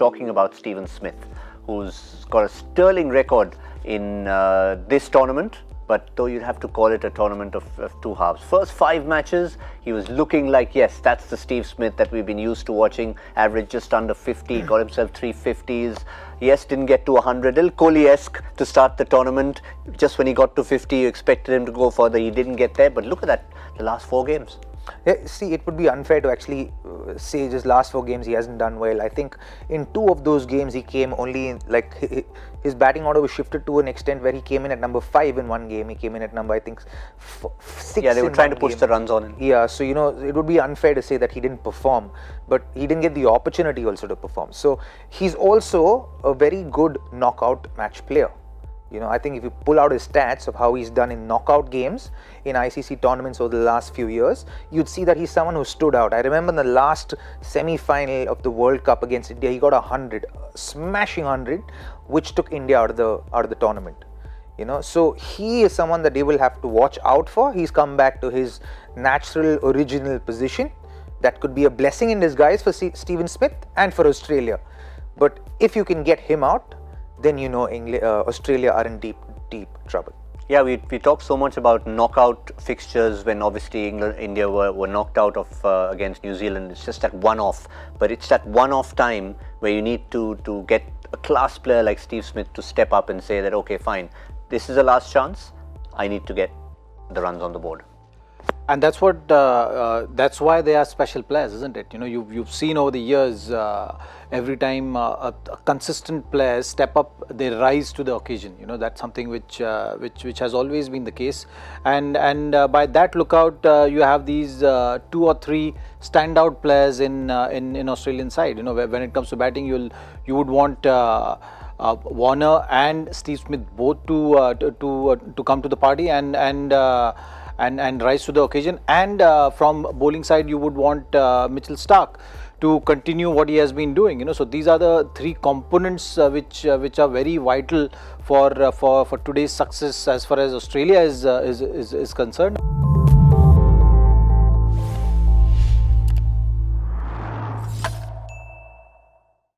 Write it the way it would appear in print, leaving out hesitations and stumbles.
talking about Stephen Smith, who's got a sterling record in this tournament. But though you'd have to call it a tournament of two halves. First 5 matches, he was looking like, yes, that's the Steve Smith that we've been used to watching. Average just under 50, got himself 350s. Yes, didn't get to 100. A little Kohli-esque to start the tournament. Just when he got to 50, you expected him to go further. He didn't get there. But look at that, the last 4 games. Yeah, see, it would be unfair to actually say his last 4 games he hasn't done well. I think in 2 of those games he came only in, like, his batting order was shifted to an extent where he came in at number 5 in one game. He came in at number, I think, 6. Yeah, they were trying to push the runs on him. Yeah, so you know, it would be unfair to say that he didn't perform, but he didn't get the opportunity also to perform. So he's also a very good knockout match player. You know, I think if you pull out his stats of how he's done in knockout games in ICC tournaments over the last few years, you'd see that he's someone who stood out. I remember in the last semi-final of the World Cup against India, he got 100, smashing 100, which took India out of the tournament. You know, so he is someone that they will have to watch out for. He's come back to his natural, original position. That could be a blessing in disguise for Stephen Smith and for Australia. But if you can get him out, then you know Australia are in deep trouble. Yeah, we talked so much about knockout fixtures when obviously India were knocked out of against New Zealand. It's just that one-off, but it's that one-off time where you need to get a class player like Steve Smith to step up and say that, okay, fine, this is a last chance, I need to get the runs on the board. And that's what that's why they are special players, isn't it? You know, you've seen over the years every time a consistent player step up, they rise to the occasion. You know, that's something which has always been the case. And by that lookout, you have these 2 or 3 standout players in Australian side. You know, when it comes to batting, you would want Warner and Steve Smith both to come to the party and rise to the occasion. And from bowling side, you would want Mitchell Starc to continue what he has been doing. You know, so these are the 3 components which are very vital for today's success as far as Australia is concerned.